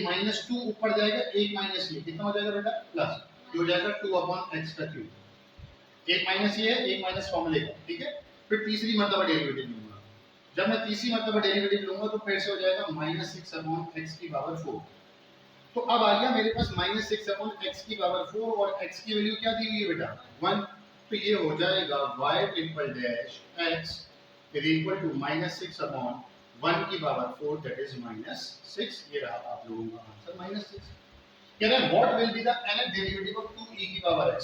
Minus two ऊपर जाएगा, एक माइनस ये कितना हो जाएगा बेटा प्लस, ये हो जाएगा 2/x का क्यूब, एक माइनस ये है, एक माइनस फॉर्मूले का, ठीक है। फिर तीसरी मर्तबा डेरिवेटिव लूंगा, जब मैं तीसरी मर्तबा डेरिवेटिव लूंगा तो फिर से हो जाएगा -6/x की पावर 4। तो अब आ गया मेरे पास -6/x की पावर 4 और x की वैल्यू क्या दी हुई है बेटा 1, तो ये हो जाएगा y triple dash x is equal to -6/1 की पावर 4 दैट इज -6। ये रहा आप लोगों का आंसर -6। कह रहे हैं what will be the nth derivative of 2e की पावर x,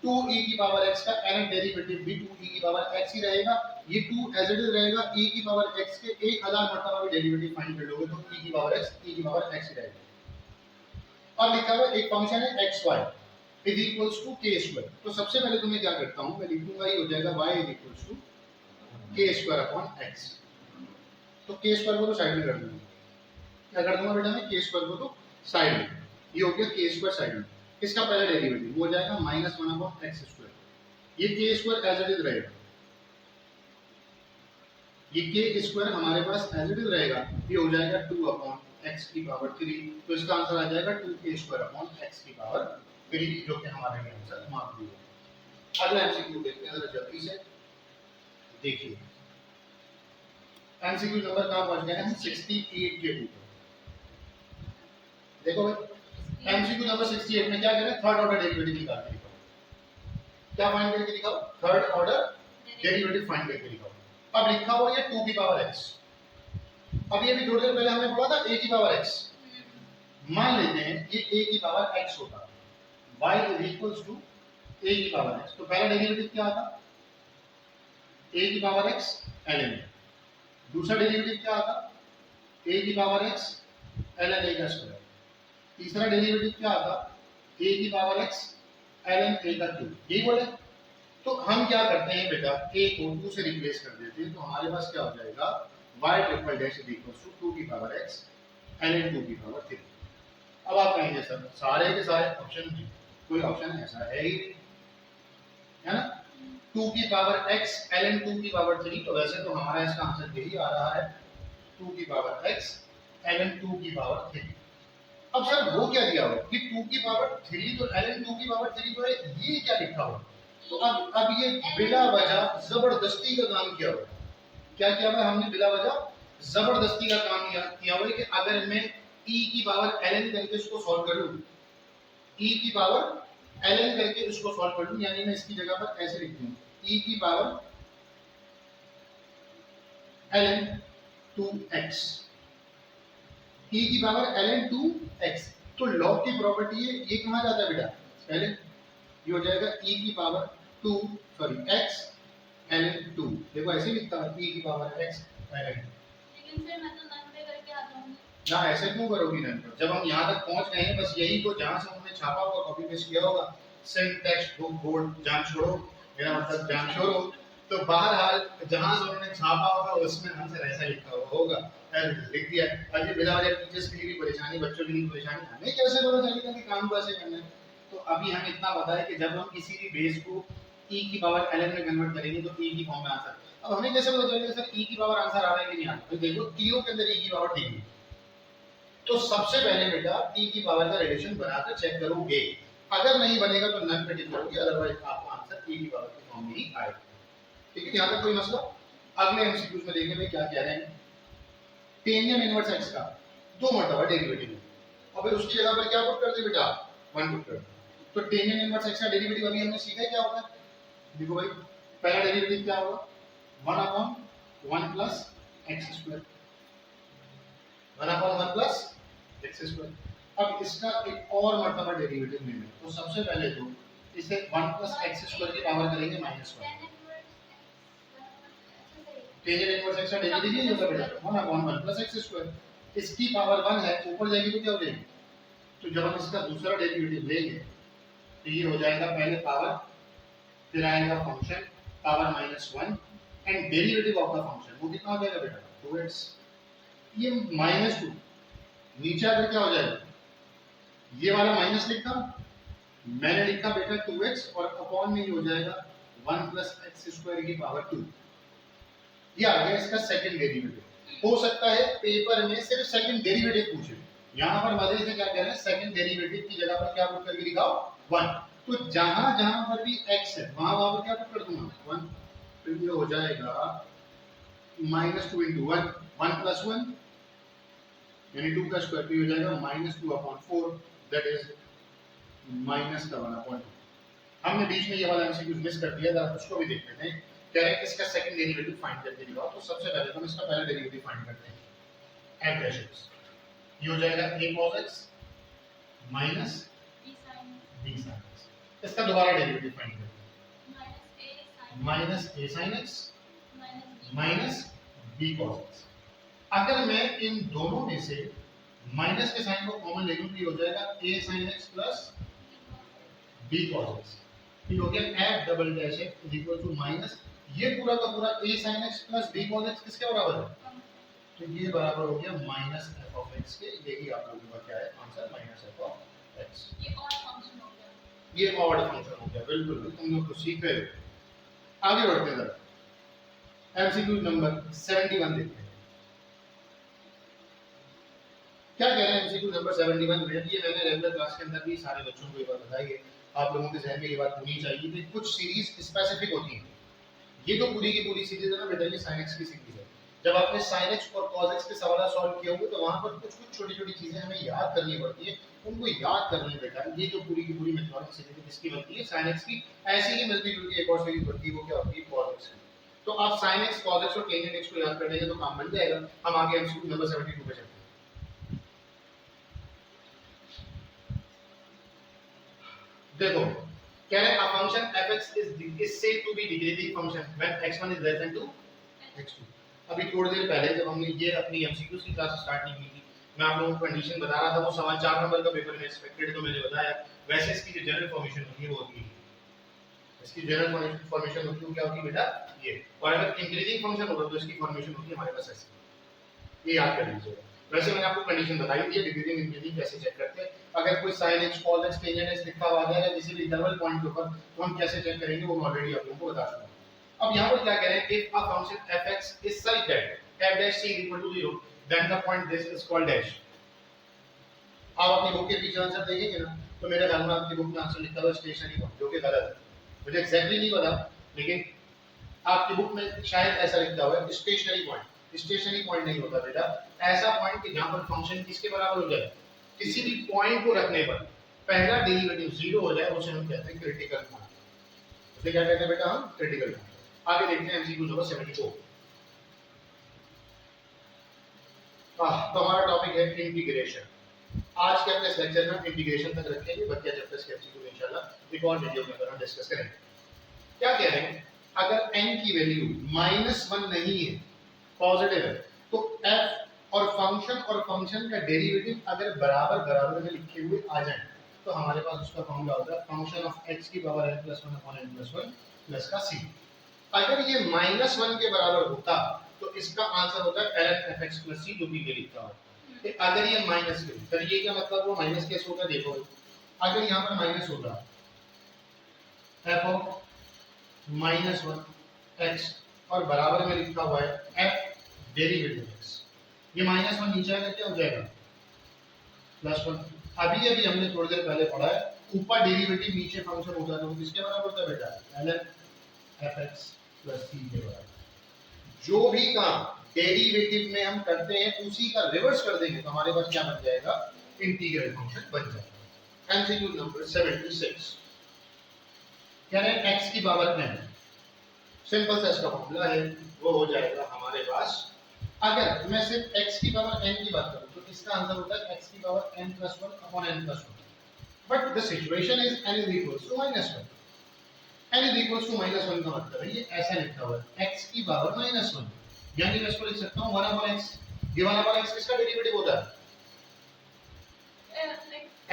2e की पावर x का nth डेरिवेटिव भी 2e की पावर x ही रहेगा, ये 2 एज इट इज रहेगा, e की पावर x के 1000 मर्तबा भी डेरिवेटिव फाइंड कर लोगे तो e की पावर x e की पावर x ही रहेगा। अब लिखा हुआ एक फंक्शन है xy is equals to k square, तो सबसे पहले तो मैं क्या करता हूं, मैं लिखूंगा ये हो जाएगा y is equals to k square upon x, तो k स्क्वायर को तो साइड में कर दूंगा, क्या कर दूंगा बेटा मैं k स्क्वायर को तो साइड में, ये हो गया k स्क्वायर साइड में, इसका पहला डेरिवेटिव वो हो जाएगा -1/x स्क्वायर, ये k square as it is रहेगा, ये k स्क्वायर हमारे पास एज इट इज रहेगा, ये हो जाएगा 2/x की पावर 3, तो इसका आंसर आ जाएगा 2k स्क्वायर अपॉन x की पावर 3, जो कि हमारे लिए आंसर मार्क दिया। अगला एमसीक्यू देखते हैं जरा जल्दी से, देखिए एमसीक्यू नंबर कहां पहुंच गए हैं 68 के ऊपर, देखो भाई एमसीक्यू नंबर 68 में क्या कह रहे हैं, थर्ड ऑर्डर डेरिवेटिव निकाल के दिखाओ, क्या फाइंड करके दिखाओ, थर्ड ऑर्डर डेरिवेटिव फाइंड करके दिखाओ। अब लिखा हुआ है 2 की पावर x, अब ये भी थोड़ी देर पहले हमने पढ़ा था a की पावर x, मान लेते हैं ये a की पावर x होता, y is equals to a की पावर x, तो पहला डेरिवेटिव क्या आता a की पावर x ln, दूसरा डेरिवेटिव क्या आता a की पावर x ln a का स्क्वायर, तीसरा डेरिवेटिव क्या आता a की पावर x ln a का क्यूब, यही बोले। तो हम क्या करते हैं बेटा a को 2 से रिप्लेस कर देते हैं, तो हमारे पास क्या हो जाएगा y triple dash is equals to 2 की पावर x ln 2 की पावर 3। अब आप कहेंगे सर सारे के सारे ऑप्शन हैं, कोई ऑप्शन ऐसा है ही नहीं, है ना, 2 की पावर x ln 2 की पावर 3, तो वैसे तो हमारा इसका आंसर यही आ रहा है 2 की पावर x ln 2 की पावर 3। अब सर वो क्या दिया हुआ कि 2 की पावर 3 तो ln 2 की पावर 3 तो है, ये क्या लिखा हुआ, तो अब ये बिला वजह जबरदस्ती का काम किया हुआ, क्या किया हुआ हमने बिला वजह जबरदस्ती का काम किया हुआ है कि अगर मैं e की पावर ln करके इसको सॉल्व कर लूं, e की पावर ln करके इसको सॉल्व कर लूं, यानी मैं इसकी जगह पर ऐसे लिख दूं e की पावर ln 2x, e की पावर ln 2x, तो log की प्रॉपर्टी है, ये कहां जाता है बेटा पहले, ये हो जाएगा e की पावर 2 सॉरी x ln 2, देखो ऐसे लिखता है e की पावर x ln, लेकिन फिर मैं तो नन पे करके आ जाऊंगी ना ऐसे क्यों करोगी नन पर, जब हम यहाँ तक पहुंच गए हैं बस यही तो जहां से हमने छापा होगा कॉपी पेस्ट किया होगा, सेंड टेक्स्ट बुक बोर्ड जान छोड़ो, मेरा मतलब जान छोड़ो, तो बहरहाल जहां से उन्होंने छापा होगा उसमें आंसर ऐसा लिखा हुआ होगा, लिख दिया। अब ये बिना वजह टीचर्स के लिए भी परेशानी, बच्चों के लिए भी परेशानी, हमें कैसे पता चलेगा कि काम को ऐसे करना है, तो अभी हम इतना पता है कि जब हम किसी भी बेस को e की पावर ln में कन्वर्ट करेंगे तो e की फॉर्म में आंसर, अब हमें कैसे पता चलेगा सर e की पावर आंसर आ रहा है कि नहीं आ रहा, तो देखो तीनों के अंदर e की पावर ठीक है, तो सबसे पहले बेटा e की पावर का रिलेशन बनाकर चेक करोगे, अगर नहीं बनेगा तो नन पे टिक करोगे, अदरवाइज आपका आंसर e की पावर की फॉर्म में ही आएगा, ठीक है, यहां तक कोई मसला। अगले एमसीक्यूज में देखेंगे भाई क्या कह रहे हैं, टेनियम इनवर्स x का 2 मर्तबा डेरिवेटिव, और फिर उसकी जगह पर क्या पुट कर दे बेटा 1 पुट कर, तो टेनियम इनवर्स x का डेरिवेटिव अभी हमने सीखा है क्या होता है, देखो भाई पहला डेरिवेटिव क्या होगा 1/1 plus x square, 1/1 plus x square, अब इसका एक और मर्तबा डेरिवेटिव लेना, तो सबसे पहले तो इसे 1 प्लस x स्क्वायर की पावर करेंगे -1, टेंजेंट इनवर्स x का डेरिवेटिव ये होगा बेटा 1/1 प्लस x स्क्वायर, इसकी पावर 1 है, ऊपर जाएगी तो क्या हो जाएगी, तो जब हम इसका दूसरा डेरिवेटिव लेंगे तो ये हो जाएगा पहले पावर, फिर आएगा function power -1 and derivative of the function, वो कितना हो जाएगा बेटा 2x, ये -2 नीचे आकर क्या हो जाएगा, ये वाला माइनस लिखा मैंने लिखा बेटा 2x और अपॉन में ये हो जाएगा 1 प्लस x स्क्वायर की पावर 2, ये आ गया इसका सेकंड डेरिवेटिव। हो सकता है पेपर में सिर्फ सेकंड डेरिवेटिव पूछे, यहाँ पर मजे से क्या कह रहे हैं, सेकंड डेरिवेटिव की जगह पर क्या पुट करके दिखाओ 1। तो जहां जहां पर भी x है वहां वहां पर क्या पुट कर दूंगा 1, फिर ये हो जाएगा -2 into 1, 1 plus 1 यानी 2 का स्क्वायर, भी हो जाएगा -2/4, दैट इज माइनस का 1/2। हमने बीच में ये वाला एमसीक्यू मिस कर दिया, जरा उसको भी देख लेते हैं। कह रहे हैं इसका सेकंड डेरिवेटिव फाइंड करके दिखाओ। तो सबसे पहले हम इसका पहला डेरिवेटिव फाइंड करते हैं। f डैश x ये हो जाएगा a cos x minus b sin x। इसका दोबारा डेरिवेटिव फाइंड करते हैं, minus a sin x minus b cos x। अगर मैं इन दोनों में से माइनस के साइन को कॉमन ले लूं तो ये हो जाएगा a sin x plus b cos x। ठीक हो गया। f double dash x is equal to minus ये पूरा का पूरा a sin x plus b cos x किसके बराबर है, तो ये बराबर हो गया माइनस f of x के। यही आप लोगों का क्या है answer, minus f of x। ये ऑड फंक्शन हो गया, ये ऑड फंक्शन हो गया। बिल्कुल तुम लोग तो सीख रहे हो। आगे बढ़ते हैं जरा, एमसीक्यू नंबर 71 देखते हैं। क्या कह रहे हैं एमसीक्यू नंबर 71 में। ये मैंने रेगुलर क्लास के अंदर भी सारे बच्चों को एक बार बताई है, आप लोगों के जहन में ये बात होनी चाहिए कि कुछ सीरीज स्पेसिफिक होती है। ये जो पूरी की पूरी सीरीज है ना बेटा, ये sin x की सीरीज है। जब आपने sin x और cos x के सवाल सॉल्व किए होंगे तो वहां पर कुछ कुछ छोटी-छोटी चीजें हमें याद करनी पड़ती है, उनको याद करनी है बेटा। ये जो पूरी की पूरी मैथमेटिक्स सीरीज किसकी बनती है, sin x की। ऐसी ही मिलती-जुलती एक और सीरीज बनती है, वो क्या होती है, cos x की। तो आप sin x, cos x और tan x को याद कर लेंगे तो काम बन जाएगा। हम आगे एमसीक्यू नंबर 72 पे चलते हैं। देखो कह रहे हैं a function f(x) is said to be decreasing function when x1 is less than to x2। अभी थोड़ी देर पहले जब हमने ये अपनी एमसीक्यूज की क्लास स्टार्ट नहीं की थी, मैं आप लोगों को कंडीशन बता रहा था, वो सवाल 4 नंबर का पेपर में एक्सपेक्टेड तो मैंने बताया। वैसे इसकी जो जनरल फॉर्मेशन होती है वो होती है, इसकी जनरल फॉर्मेशन होती है क्या होती है बेटा, ये। और अगर इंक्रीजिंग फंक्शन होगा तो इसकी फॉर्मेशन होती है हमारे पास ऐसी। ये याद कर लीजिएगा। वैसे मैंने आपको कंडीशन बताई थी डिक्रीजिंग इंक्रीजिंग कैसे चेक करते हैं। अगर कोई sin x cos x tan x लिखा हुआ आ जाएगा किसी भी इंटरवल पॉइंट के ऊपर तो हम कैसे चेक करेंगे वो ऑलरेडी आप लोगों को बता चुका हूं। अब यहां पर क्या कह रहे हैं, if a function f(x) is such that f dash c equal to 0 then the point this is called dash। आप अपनी बुक के पीछे आंसर देखेंगे ना तो मेरे ख्याल में आपकी बुक में आंसर लिखा हुआ स्टेशनरी पॉइंट, जो कि गलत है। मुझे एग्जैक्टली नहीं पता लेकिन आपकी बुक में शायद ऐसा लिखा हुआ है स्टेशनरी पॉइंट। स्टेशनरी पॉइंट नहीं होता बेटा, ऐसा पॉइंट कि जहां पर फंक्शन किसके बराबर हो जाए, किसी भी पॉइंट को रखने पर पहला डेरिवेटिव 0 हो जाए उसे हम कहते हैं क्रिटिकल पॉइंट। उसे क्या कहते हैं बेटा, हम क्रिटिकल पॉइंट। आगे देखते हैं एमसीक्यू नंबर 74। तो हमारा टॉपिक है इंटीग्रेशन। आज के अपने इस लेक्चर में इंटीग्रेशन तक रखेंगे, बच्चे जब तक एमसीक्यू इंशाल्लाह एक और वीडियो में हम डिस्कस करेंगे। क्या कह रहे हैं, अगर n की वैल्यू -1 नहीं है, पॉजिटिव है, तो f और फंक्शन का डेरिवेटिव अगर बराबर बराबर में लिखे हुए आ जाए तो हमारे पास उसका फॉर्मूला होता है फंक्शन ऑफ x की power n+1 upon n+1 plus का c। अगर ये -1 के बराबर होता तो इसका आंसर होता है ln fx plus c, जो भी ये लिखा हुआ है। अगर ये माइनस के, फिर ये क्या मतलब, वो माइनस कैसे होगा देखो। अगर यहाँ पर माइनस होगा f ऑफ -1 x और बराबर में लिखा हुआ है f डेरिवेटिव x, ये -1 नीचे आकर क्या हो जाएगा +1। अभी अभी हमने थोड़ी देर पहले पढ़ा है ऊपर डेरिवेटिव नीचे फंक्शन होता है तो किसके बराबर होता है बेटा, ln fx plus c के बराबर। जो भी काम डेरिवेटिव में हम करते हैं उसी का रिवर्स कर देंगे तो हमारे पास क्या बन जाएगा, इंटीग्रल फंक्शन बन जाएगा। एमसीक्यू नंबर 76 कह रहे हैं x की पावर n, सिंपल सा इसका फॉर्मूला है, वो हो जाएगा हमारे पास। अगर मैं सिर्फ x की पावर n की बात करूं तो इसका आंसर होता है x की power n+1 upon n+1। But the situation is n is equals to -1। n is equals to -1 का मतलब है ये ऐसा लिखा हुआ है x की पावर -1, यानी मैं इसको लिख सकता हूं 1 अपॉन x। ये 1 अपॉन x किसका डेरिवेटिव होता है,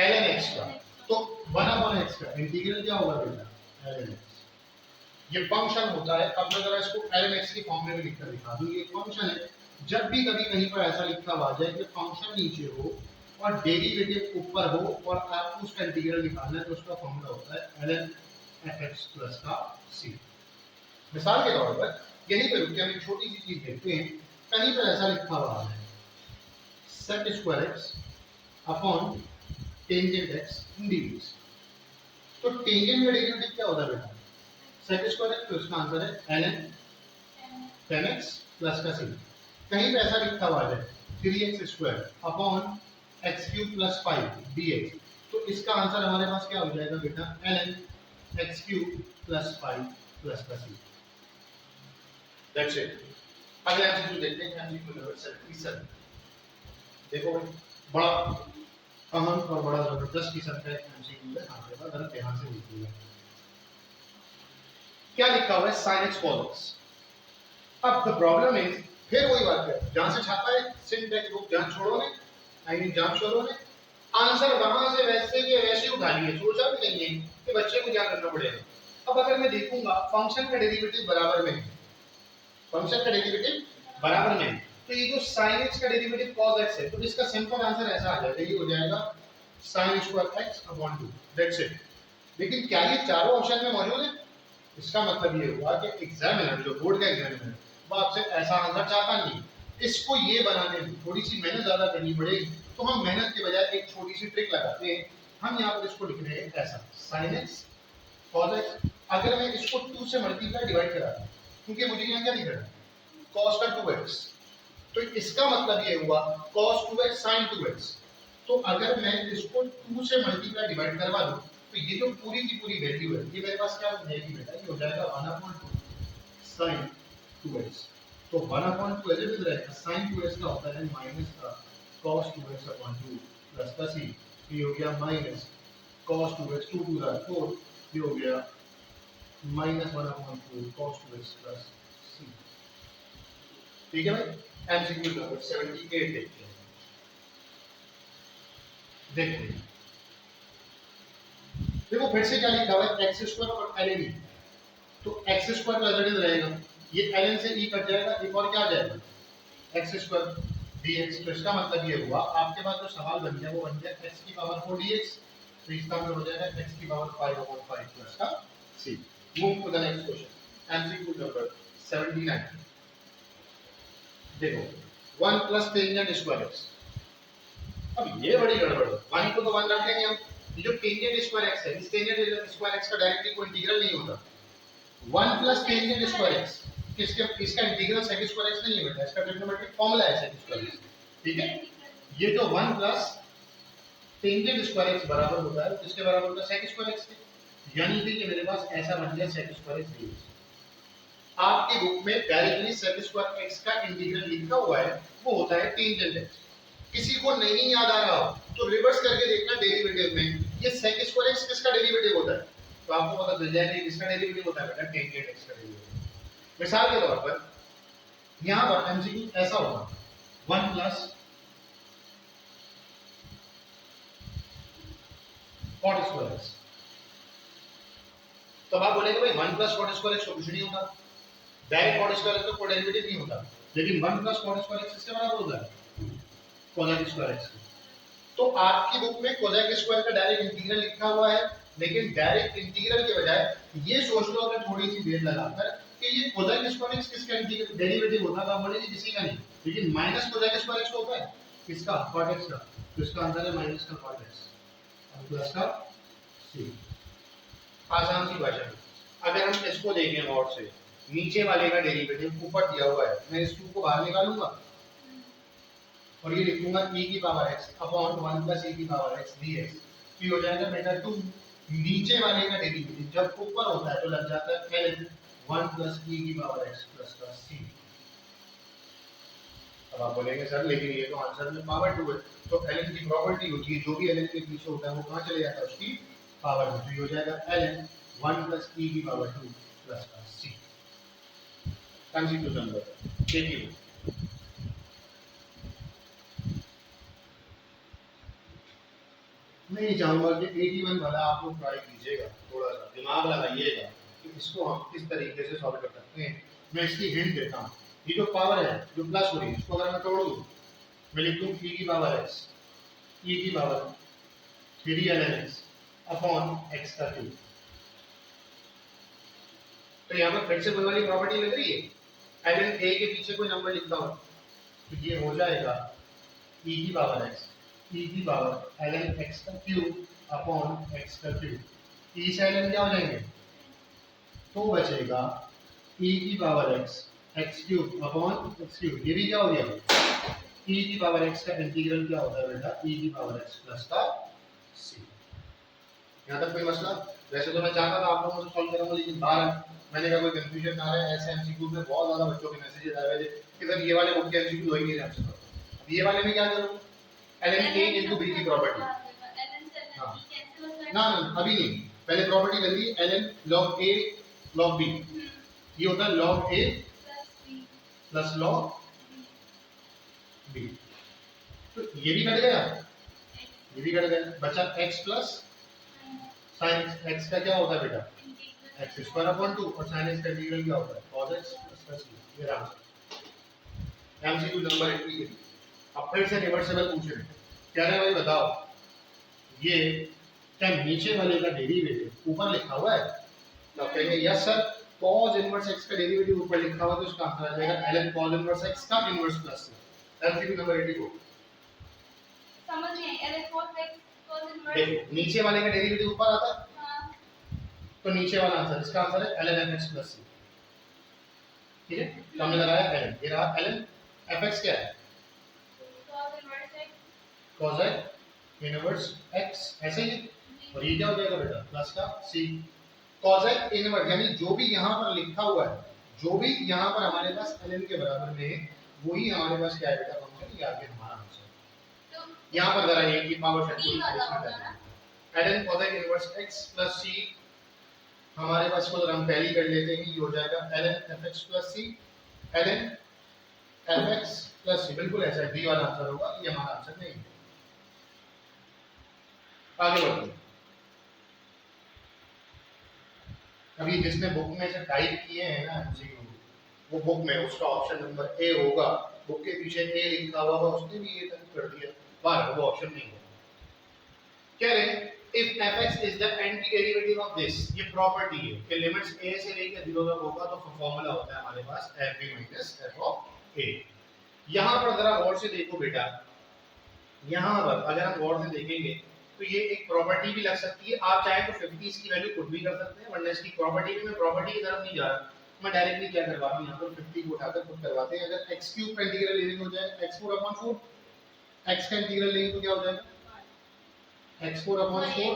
ln x का। तो 1 अपॉन x का इंटीग्रल क्या होगा बेटा, ln x। ये फंक्शन होता है। अब मैं जरा इसको ln x की फॉर्म में भी लिखकर दिखा दूं। ये फंक्शन है, जब भी कभी कहीं पर ऐसा लिखा हुआ जाए कि फंक्शन नीचे हो और डेरिवेटिव ऊपर हो और आपको उसका इंटीग्रल निकालना है तो उसका फॉर्मूला होता है ln fx प्लस का c। मिसाल के तौर पर यहीं पर रुक के हम एक छोटी सी चीज देखते हैं। कहीं पर ऐसा लिखा हुआ है sec² x upon tangent x dx। तो टेंजेंट का डेरिवेटिव क्या होता है बेटा? sec स्क्वायर x, तो इसका आंसर है ln tan x प्लस का c। कहीं पे ऐसा लिखा हुआ है 3x square upon x cube plus 5 dx, तो इसका आंसर हमारे पास क्या हो जाएगा बेटा? ln x cube plus 5 plus का c। That's it. अगला एमसीक्यू देखते हैं, एमसीक्यू नंबर 77। देखो भाई, बड़ा अहम और बड़ा जबरदस्त किस्म का एमसीक्यू है, आपके पास अगर ध्यान से देखिएगा। क्या लिखा हुआ है? sin x cos x। अब द प्रॉब्लम इज, फिर वही बात है, जहां से छापा है सिंटैक्स बुक, जहां छोड़ो ने, आई मीन जहां छोड़ो ने, आंसर वहां से वैसे के वैसे उठा लिए, सोचा भी नहीं है कि बच्चे को क्या करना पड़ेगा। अब अगर मैं देखूंगा फंक्शन का डेरिवेटिव बराबर में है, फंक्शन का डेरिवेटिव बराबर में है, तो ये जो sin x का डेरिवेटिव cos x है, तो इसका सिंपल आंसर ऐसा आ जाएगा, ये हो जाएगा sin square x upon 2। That's it. लेकिन क्या ये चारों ऑप्शन में मौजूद है? इसका मतलब ये हुआ कि एग्जामिनर, जो बोर्ड का एग्जामिनर, वो आपसे ऐसा आंसर चाहता नहीं। इसको ये बनाने में थोड़ी सी मेहनत ज्यादा करनी पड़ेगी, तो हम मेहनत के बजाय एक छोटी सी ट्रिक लगाते हैं। हम यहाँ पर इसको लिख रहे हैं ऐसा, sin x cos x। अगर मैं इसको 2 से मल्टीप्लाई डिवाइड करा दूं, क्योंकि मुझे यहाँ क्या लिख रहा है? cos का 2x, तो इसका मतलब ये हुआ cos 2x sin 2x। तो अगर मैं इसको 2 से मल्टीप्लाई डिवाइड करवा दूं, तो ये जो पूरी की पूरी वैल्यू है, ये मेरे पास क्या हो जाएगी बेटा? ये हो जाएगा 1/2 sin 2x। तो 1/2 ऐसे भी रहेगा, sin 2x का होता है माइनस का cos 2x अपॉन 2 प्लस का c। ये हो गया माइनस cos 2x, 2 2 4, ये हो गया minus 1/4 cos 2x plus c। ठीक है भाई? एमसीक्यू नंबर 78 देखते हैं। देखते हैं, देखो फिर से क्या लिखा हुआ है? x स्क्वायर और ln e। तो x स्क्वायर का एज रहेगा, ये ln से e कट जाएगा, एक और क्या आ जाएगा? x square dx। तो इसका मतलब ये हुआ, आपके पास जो सवाल बन गया वो बन गया x की पावर 4 dx। तो इसका मतलब हो जाएगा x की पावर 5/5 प्लस का c। Move to the next question, MCQ number 79। देखो 1 प्लस टेंजेंट स्क्वायर x। अब ये बड़ी गड़बड़ है, 1 को तो 1 रख देंगे हम, ये जो टेंजेंट स्क्वायर x है, इस टेंजेंट स्क्वायर x का डायरेक्टली कोई इंटीग्रल नहीं होता। 1 प्लस टेंजेंट स्क्वायर x, किसके, इसका इंटीग्रल sec स्क्वायर x नहीं है बेटा, इसका ट्रिग्नोमेट्रिक फार्मूला है sec स्क्वायर x। ठीक है? ये जो 1 प्लस टेंजेंट स्क्वायर x बराबर होता है, किसके बराबर होता है? sec स्क्वायर x के। यानी कि मेरे पास ऐसा बन गया sec स्क्वायर x dx। आपके बुक में डायरेक्टली sec स्क्वायर x का इंटीग्रल लिखा हुआ है, वो होता है टेंजेंट x। किसी को नहीं याद आ रहा हो तो रिवर्स करके देखना डेरिवेटिव में, ये sec स्क्वायर x किसका डेरिवेटिव होता है, तो आपको पता चल जाएगा किसका डेरिवेटिव होता है बेटा? टेंजेंट x का डेरिवेटिव। मिसाल के तौर पर यहां पर एमसीक्यू ऐसा होगा, 1 प्लस cot स्क्वायर x। तो आप बोलेंगे भाई 1 प्लस cot स्क्वायर x तो कुछ नहीं होता, डायरेक्ट cot स्क्वायर x तो कोई डेरिवेटिव नहीं होता, लेकिन 1 प्लस cot स्क्वायर x किसके बराबर होता है? cosec square x। तो आपकी बुक में cosec स्क्वायर का डायरेक्ट इंटीग्रल लिखा हुआ है, लेकिन डायरेक्ट इंटीग्रल के बजाय ये सोच लो अगर थोड़ी सी देर लगाकर कि ये cosec स्क्वायर x किसका इंटीग्रल डेरिवेटिव होता है, बोलेंगे किसी का नहीं, लेकिन माइनस cosec स्क्वायर x होता है किसका? cot x का। तो इसका आंसर है माइनस का cot x और प्लस का c। आसान सी भाषा में अगर हम इसको देखें गौर से, नीचे वाले का डेरिवेटिव ऊपर दिया हुआ है, मैं इस 2 को बाहर निकालूंगा और ये लिखूंगा e की power x upon 1 plus e की पावर x dx। तो हो जाएगा बेटा 2, नीचे वाले का डेरिवेटिव जब ऊपर होता है तो लग जाता है ln 1 प्लस e की पावर x प्लस का c। अब आप बोलेंगे सर लेकिन ये तो आंसर में पावर 2 है, तो ln की प्रॉपर्टी होती है जो भी ln के पीछे होता है वो कहां चले जाता है? उसकी पावर में। तो ये हो जाएगा ln 1 प्लस e की पावर 2 प्लस का c। कंसीक्वेंस नंबर देखिए, मैं ये चाहूंगा कि 81 वाला आप लोग ट्राई कीजिएगा, थोड़ा सा दिमाग लगाइएगा कि इसको हम किस तरीके से सॉल्व कर सकते हैं। मैं इसकी हिंट देता हूँ, ये जो पावर है जो प्लस हो रही है, इसको अगर मैं तोड़ दूँ, मैं लिख दूँ e की पावर x, e की power 3 ln x upon x का 2। तो यहाँ पर फिर से कोई वाली प्रॉपर्टी लग रही है, ln a के पीछे कोई नंबर लिखता हूँ, तो ये हो जाएगा e की पावर x e की पावर ln x का क्यूब अपॉन x का क्यूब। e से ln क्या हो जाएंगे, तो बचेगा e की power x cube upon x cube. ये भी क्या हो गया, e की पावर x का इंटीग्रल क्या होता है बेटा, e की पावर x प्लस का c। यहाँ तक कोई मसला? वैसे तो मैं चाहता था आप लोगों से सॉल्व करूंगा, लेकिन बाहर मैंने कहा कोई कंफ्यूजन ना रहे। ऐसे एमसीक्यू में बहुत ज्यादा बच्चों के मैसेजेस आए हुए थे कि सर ये वाले बुक के एमसीक्यू हो ही नहीं रहे आपसे। अब ये वाले में क्या करूं, ln a into b की प्रॉपर्टी। हाँ ना ना अभी नहीं, पहले प्रॉपर्टी कर ली ln log a log b। ये होता है log a plus log b। तो ये भी कट गया, ये भी कट गया, बचा x प्लस sin x का क्या होता है बेटा, x स्क्वायर अपॉन 2 और sin x का इंटीग्रल क्या होता है cos x प्लस c। ये रहा एमसीक्यू नंबर 80। अब फिर से रिवर्सिबल पूछ रहे हैं, कह रहे हैं भाई बताओ ये क्या नीचे वाले का डेरिवेटिव ऊपर लिखा हुआ है, तो कहेंगे yes sir cos inverse x का डेरिवेटिव ऊपर लिखा हुआ है, तो इसका आंसर आ जाएगा ln cos इनवर्स x का inverse plus c। MCQ number 84 समझ नहीं आई, ln cos x cos inverse. देखो नीचे वाले का डेरिवेटिव ऊपर आता है, तो नीचे वाला आंसर, इसका आंसर है ln fx प्लस c। ठीक है, तो हमने लगाया ln, ये रहा ln fx क्या है, cos inverse x cos inverse x, ऐसे ही। और ये क्या हो जाएगा बेटा, प्लस का c। cos इनवर्स यानी जो भी यहाँ पर लिखा हुआ है, जो भी यहाँ पर हमारे पास ln के बराबर में है, वही हमारे पास क्या है बेटा फंक्शन, ये आगे हमारा आंसर। तो यहाँ पर जरा ये की पावर फैक्टर ये वाला होगा ना, ln cos inverse x plus c। हमारे पास को हम पहले कर लेते हैं, ये हो जाएगा ln fx plus c, ln fx plus c। बिल्कुल ऐसा डी वाला आंसर होगा, ये हमारा आंसर नहीं है। आगे बढ़ते हैं। अभी जिसने बुक में से टाइप किए हैं ना एमसीक्यू, वो बुक में उसका ऑप्शन नंबर ए होगा, बुक के पीछे ए लिखा हुआ होगा, उसने भी ये टाइप कर दिया, बाहर वो ऑप्शन नहीं होगा। कह रहे हैं if fx is the antiderivative of this, ये प्रॉपर्टी है कि लिमिट्स a से लेकर 0 तक होगा तो फॉर्मूला होता है हमारे पास f minus f of a। यहाँ पर जरा गौर से देखो बेटा, यहाँ पर अगर हम गौर से देखेंगे तो ये एक प्रॉपर्टी भी लग सकती है, आप चाहे तो 50 इसकी वैल्यू खुद भी कर सकते हैं, वरना इसकी प्रॉपर्टी भी, मैं प्रॉपर्टी की तरफ नहीं जा रहा, मैं डायरेक्टली क्या करवा रहा हूँ, यहाँ पर 50 को उठाकर खुद करवाते हैं। अगर x क्यूब का इंटीग्रल लेंगे हो जाएगा x4 अपॉन 4, x का इंटीग्रल लेंगे तो क्या हो जाएगा x4 upon 4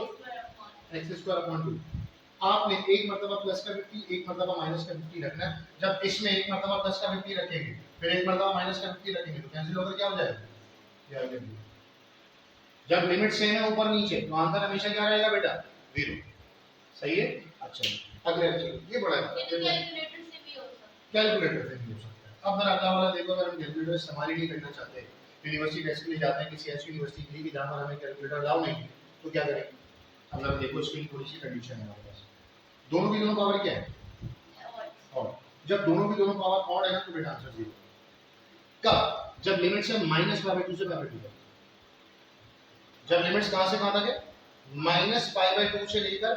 x square upon 2। आपने एक मर्तबा प्लस का 50, एक मर्तबा माइनस का 50 रखना है। जब इसमें एक मर्तबा प्लस का 50 रखेंगे, फिर एक मर्तबा माइनस का 50 रखेंगे, तो कैंसिल होकर क्या हो जाएगा, ये आ जाएगा। जब लिमिट सेम है ऊपर नीचे, तो आंसर हमेशा क्या रहेगा बेटा, 0। सही है। अच्छा अगले ये बड़ा कैलकुलेटर से भी हो सकता है, कैलकुलेटर से भी हो सकता है। अब जरा अगला वाला देखो, अगर हम कैलकुलेटर से हमारी नहीं करना चाहते, यूनिवर्सिटी टेस्ट के लिए जाते हैं किसी ऐसी यूनिवर्सिटी के लिए कि जहां पर हमें कैलकुलेटर अलाउ नहीं है, तो क्या करें। अब जरा देखो इसकी थोड़ी सी कंडीशन है हमारे पास, दोनों की दोनों पावर क्या है, और जब दोनों की दोनों पावर ऑड है ना, तो बेटा आंसर 0। कब, जब लिमिट से माइनस पाई बाई 2 से पाई बाई 2 तक, जब लिमिट्स कहां से कहां तक है, माइनस पाई बाई 2 से लेकर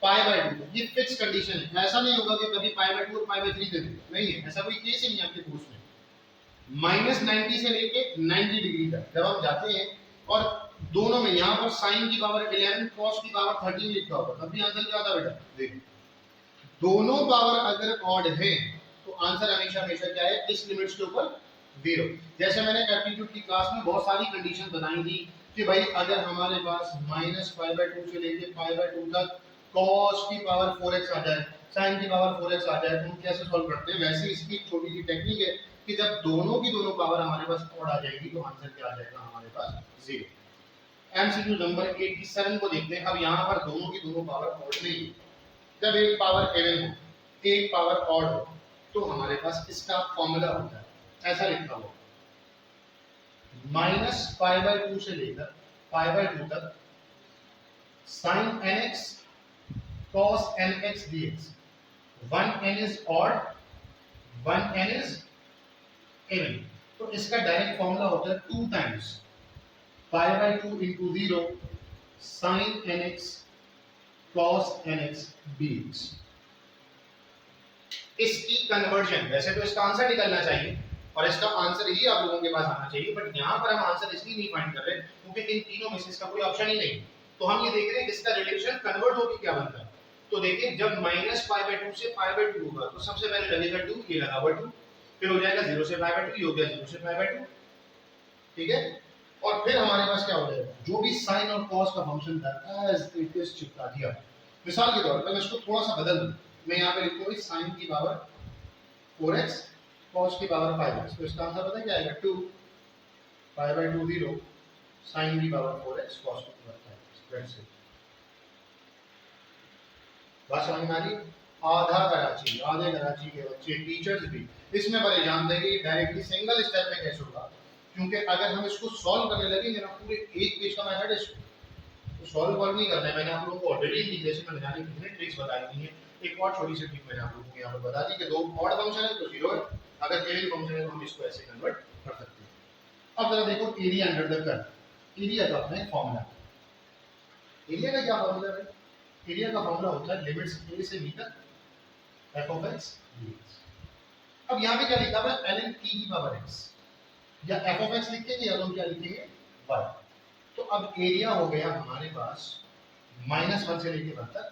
पाई बाई 2, ये फिक्स कंडीशन है। ऐसा नहीं होगा कि कभी पाई बाई 2 और पाई बाई 3 दे दें, नहीं है, ऐसा कोई केस ही नहीं है आपके कोर्स में। माइनस 90 से लेके 90 डिग्री तक जब हम जाते हैं, और दोनों में यहाँ पर साइन की पावर 11 कॉस की पावर 13 लिखा होगा, तब भी आंसर क्या आता है बेटा, देखो दोनों पावर अगर ऑड है तो आंसर हमेशा हमेशा क्या है, इस लिमिट्स के ऊपर 0। जैसे मैंने एप्टीट्यूड की क्लास में बहुत सारी कंडीशन बनाई थी कि भाई अगर हमारे पास माइनस पाई बाई 2 से लेके पाई बाई 2 तक कॉस की पावर 4x आ जाए, साइन की पावर 4x आ जाए, तो हम कैसे सॉल्व करते हैं, वैसे इसकी एक छोटी सी टेक्निक है कि जब दोनों की दोनों पावर हमारे पास ऑड आ जाएगी तो आंसर क्या आ जाएगा हमारे पास 0। एमसीक्यू नंबर 87 को देखते हैं। अब यहाँ पर दोनों की दोनों पावर ऑड नहीं है, जब एक पावर इवन हो, एक पावर ऑड हो, तो हमारे पास इसका फॉर्मूला होता है, ऐसा लिखा हुआ, माइनस पाई बाई 2 से लेकर पाई बाई 2 तक sin nx cos nx dx, 1n is odd, 1n is even। तो इसका डायरेक्ट फॉर्मूला होता है 2 times pi by 2 into 0 sin nx cos nx dx। इसकी कन्वर्जन, वैसे तो इसका आंसर निकलना चाहिए, और इसका आंसर ही आप लोगों के पास आना चाहिए, बट यहाँ पर हम आंसर इसलिए नहीं फाइंड कर रहे क्योंकि इन तीनों में से इसका कोई ऑप्शन ही नहीं। तो हम ये देख रहे हैं कि इसका रिलेशन कन्वर्ट होकर क्या बनता है। तो देखिए जब -π/2 से π/2 होगा तो सबसे पहले लगेगा 2, ये लगा हुआ 2, फिर हो जाएगा 0 से π/2, ये हो गया 0 से π/2, ठीक है। और फिर हमारे पास क्या हो जाएगा, जो भी साइन और कॉस का फंक्शन था एज इट इज चिपका दिया। मिसाल के तौर पर मैं इसको थोड़ा सा बदल दूं, मैं यहाँ पे लिखूंगा साइन की पावर 4x cos की पावर 5x, तो इसका आंसर पता है क्या आएगा, 2 π/2 0 sin की पावर 4x cos की पावर 5x। That's it. बात समझ में आ रही? आधे कराची के बच्चे टीचर्स भी इसमें परेशान थे कि डायरेक्टली सिंगल स्टेप में कैसे होगा, क्योंकि अगर हम इसको सॉल्व करने लगेंगे ना, पूरे एक पेज का मेथड है इसको, तो सॉल्व नहीं करना है। मैंने आप लोगों को ऑलरेडी इंटीग्रेशन में लगाने की कितनी ट्रिक्स बताई हुई हैं। एक और छोटी सी ट्रिक मैंने आप लोगों को यहाँ पर बता दी कि दो ऑड फंक्शन है तो 0 है, अगर इवन फंक्शन है तो हम इसको ऐसे कन्वर्ट कर सकते हैं। अब जरा देखो area under the curve. Area का अपना फॉर्मूला, एरिया का क्या फॉर्मूला है? एरिया का फॉर्मूला होता है लिमिट्स a से b तक f(x) dx। अब यहाँ पे क्या लिखा हुआ है, ln t की पावर x, या f(x) लिखेंगे या तो हम क्या लिखेंगे y। तो अब एरिया हो गया हमारे पास -1 से लेके 1 तक,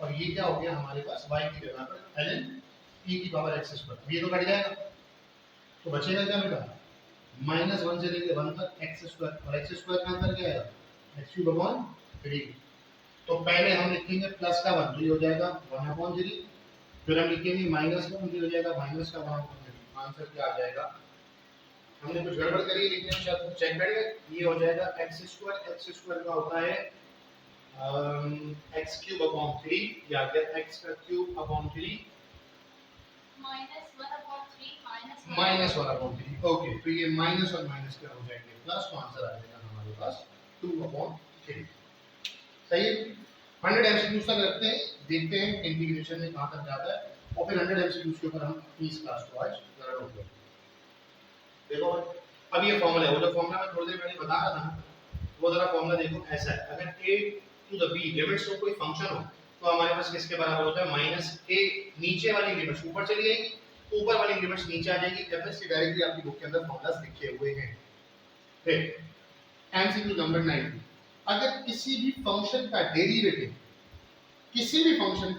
और ये क्या हो गया हमारे पास y की जगह पर ln t की पावर x²। ये तो कट जाएगा, तो बचेगा क्या बेटा, -1 से लेके 1 तक x², और x² का आंसर क्या है, x³/3। तो पहले हम लिखेंगे प्लस का 1, तो ये हो जाएगा 1/3, फिर हम लिखेंगे -1, ये हो जाएगा -1/3। आंसर क्या आ जाएगा, हमने कुछ गड़बड़ करी है लिखने में, शायद चेक करिए। ये हो जाएगा x² का होता है x³/3, या फिर x³/3 -1/3। ओके, तो ये माइनस और माइनस क्या हो जाएंगे प्लस, तो आंसर आ जाएगा हमारे पास 2/3। सही है। 100 एमसीक्यूज तक रखते हैं, देखते हैं इंटीग्रेशन में कहां तक जाता है, और फिर 100 एमसीक्यूज के ऊपर हम इस क्लास को आज जरा रोक देंगे। देखो अब ये फॉर्मूला है, वो जो फॉर्मूला मैं थोड़ी देर पहले बता रहा था, वो जरा फॉर्मूला देखो ऐसा है। अगर a to the b limits में कोई फंक्शन हो तो हमारे पास किसके बराबर होता है, -a, नीचे वाली लिमिट्स ऊपर चली जाएगी, ऊपर वाली लिमिट्स नीचे आ जाएगी। एफएस डायरेक्टली आपकी बुक के अंदर फॉर्मूलास लिखे हुए हैं। फिर एमसीक्यू नंबर 90, अगर किसी भी फंक्शन का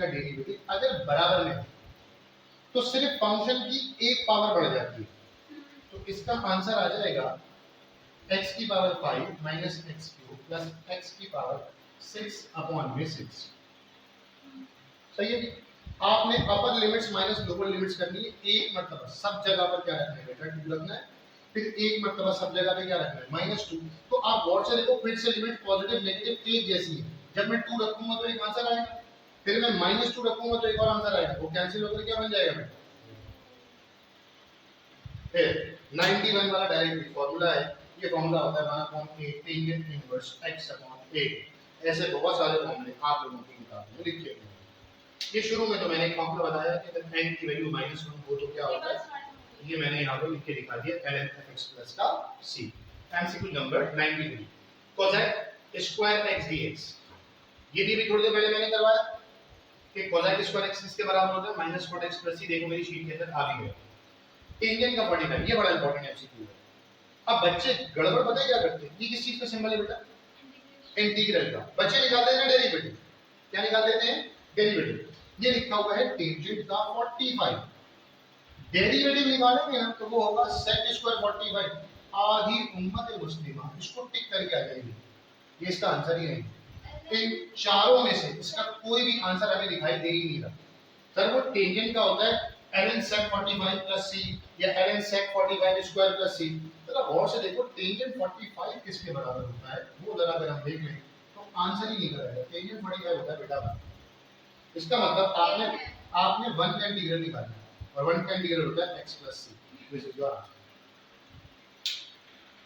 डेरिवेटिव अगर बराबर में हो तो सिर्फ फंक्शन की एक पावर बढ़ जाती है, तो इसका आंसर आ जाएगा x की power 5 minus x³ plus x की पावर 6/6। सही है। आपने अपर लिमिट्स माइनस लोअर लिमिट्स करनी है, एक मर्तबा सब जगह पर क्या रखना है बेटा, 2 रखना है, फिर एक मर्तबा सब जगह पे क्या रखना है, -2। तो आप गौर से देखो, फिर से लिमिट पॉजिटिव नेगेटिव एक जैसी है। जब मैं 2 रखूंगा तो एक आंसर आएगा, फिर मैं -2 रखूंगा तो एक और आंसर आएगा, वो कैंसिल होकर क्या बन जाएगा बेटा। फिर 91 वाला डायरेक्ट फार्मूला है, ये फार्मूला होता है 1/8 टेंजेंट इनवर्स x/8। ऐसे बहुत सारे फार्मूले आप लोगों की किताब में लिखे हुए हैं। ये शुरू में तो मैंने एक फार्मूला बताया कि अगर n की वैल्यू -1 हो तो क्या होता है, ये मैंने यहाँ पर लिख के दिखा दिया, ln fx प्लस का c। MCQ number 93, cosec square x dx। ये भी थोड़ी देर पहले मैंने करवाया कि cosec स्क्वायर x किसके बराबर होता है, -cot x प्लस c। देखो मेरी शीट के अंदर आ भी गया। टेंजेंट का 45, ये बड़ा इंपॉर्टेंट एमसीक्यू है। अब बच्चे गड़बड़ पता है क्या करते हैं, ये किस चीज का सिंबल है बेटा, इंटीग्रल का। बच्चे निकालते हैं ना डेरिवेटिव, क्या निकाल देते हैं, डेरिवेटिव। ये लिखा हुआ है टेंजेंट का 45, डेरिवेटिव निकालेंगे ना तो वो होगा sec स्क्वायर 45। आधी उम्मत मुस्लिमा इसको टिक करके आ जाएगी, ये इसका आंसर ही नहीं। इन चारों में से इसका कोई भी आंसर हमें दिखाई दे ही नहीं रहा। सर वो टेंजेंट का होता है ln sec 45 प्लस c, या ln sec 45 square plus c। जरा गौर से देखो टेंजेंट 45 किसके बराबर होता है, वो जरा अगर हम देख लें तो आंसर ही निकल आएगा। टेंजेंट 45 होता है बेटा, इसका मतलब आपने 1 का इंटीग्रल निकालना है, और 1 का इंटीग्रल होता है x plus c। This is your answer.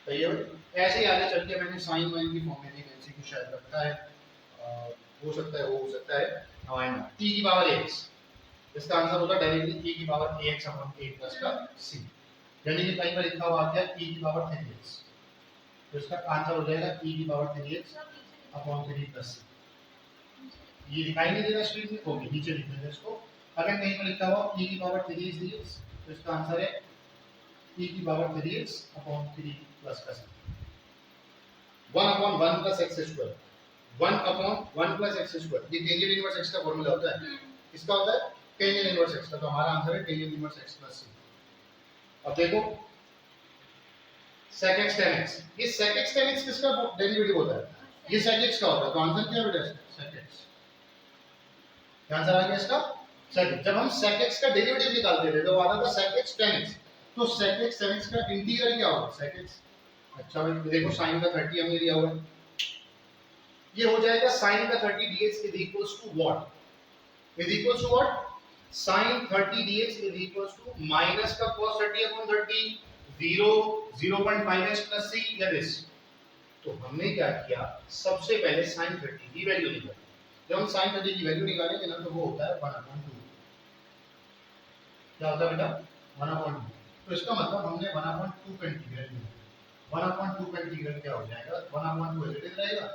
सही है। ऐसे ही आगे चल के मैंने साइन वाइन की फॉर्म में दी एमसीक्यू शायद रखा है, हो सकता है, वो हो सकता है हमारे t की पावर x, इसका आंसर होगा डायरेक्टली e की पावर ax/a प्लस का c, यानी कि कहीं पर लिखा हुआ आ गया e की पावर 3x, तो इसका आंसर हो जाएगा e की पावर 3x/3 प्लस c। ये दिखाई नहीं दे रहा स्क्रीन में, ओके नीचे लिख देंगे इसको। अगर कहीं पर लिखा हुआ e की पावर 3x dx, तो इसका आंसर है e की पावर 3x अपॉन 3 प्लस का 1 upon 1 plus x square 1 upon 1 plus x square ये टेंजेंट इनवर्स x का फॉर्मूला होता है इसका होता है टेंजेंट इनवर्स x का तो हमारा आंसर है tangent inverse x plus c अब देखो sec x tan x ये sec x tan x किसका डेरिवेटिव होता है ये sec x का होता है तो आंसर क्या बेटा sec x क्या आंसर आ गया इसका sec x जब हम sec x का डेरिवेटिव निकालते थे तो आता था sec x tan x तो sec x tan x का इंटीग्रल क्या होगा sec x अच्छा भाई देखो sin का 30 हमने लिया हुआ है ये हो जाएगा sin का 30 dx is equals to what is equals to what sin 30 dx is equals to minus का cos 30 upon 30 0 0.5x plus c या this तो हमने क्या किया सबसे पहले sin 30 की वैल्यू निकाली जब हम sin 30 की वैल्यू निकालेंगे ना तो वो होता है 1/2 क्या होता है बेटा 1/2 तो इसका मतलब हमने 1/2 का इंटीग्रल लिया 1/2 का इंटीग्रल क्या हो जाएगा 1/2 एज इट इज रहेगा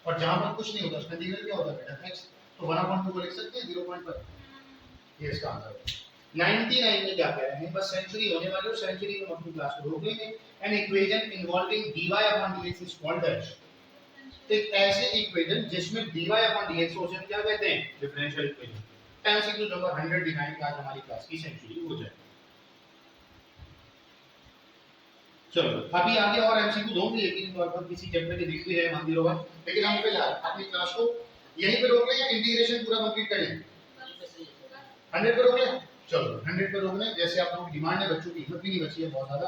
और जहां पर कुछ नहीं होता उसका इंटीग्रल क्या होता है बेटा x तो 1/2 को लिख सकते हैं 0.5 ये इसका आंसर है 99 में क्या कह रहे हैं बस सेंचुरी होने वाली है सेंचुरी में हम अपनी क्लास को रोक लेंगे an equation involving dy upon dx is called that एक ऐसे इक्वेशन जिसमें dy upon dx हो जाए क्या कहते हैं differential equation time sequence number 100 दिखाएं कि आज हमारी क्लास की सेंचुरी हो जाए चलो अभी आगे और एमसीक्यू दूंगी यकीन तौर पर किसी चैप्टर की दिख भी है मंदिरों में लेकिन हम फिलहाल अपनी क्लास को यहीं पे रोक लें या इंटीग्रेशन पूरा कंप्लीट करें 100 पे रोक लें चलो 100 पे रोक लें जैसे आप लोगों की डिमांड है बच्चों की हिम्मत भी नहीं बची है बहुत ज्यादा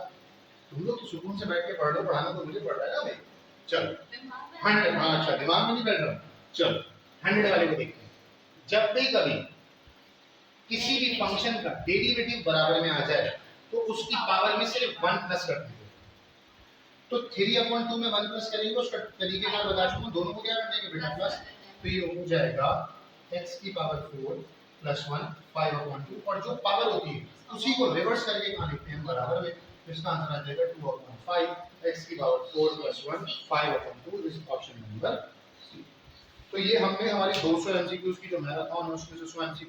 तुम लोग तो सुकून से बैठ के पढ़ लो पढ़ाना तो मुझे पड़ रहा है ना भाई चलो 100 हां अच्छा दिमाग में नहीं बैठ रहा चलो 100 वाले को देखते हैं जब भी कभी किसी भी फंक्शन का डेरिवेटिव बराबर में आ जाए तो उसकी पावर में सिर्फ 1 प्लस कर देंगे तो 3/2 में 1 प्लस करेंगे उसका तरीके मैं बता चुका हूं दोनों को क्या कर देंगे बेटा प्लस तो ये हो जाएगा x की पावर 4 प्लस 1 5/2 और जो पावर होती है उसी को रिवर्स करके कहां लिखते हैं बराबर में तो इसका आंसर आ जाएगा 2/5 x की power 4 plus 1 5/2 this option number C तो ये हमने हमारी 200 एमसीक्यूज की जो मैराथन है उसमें से 100 एमसीक्यू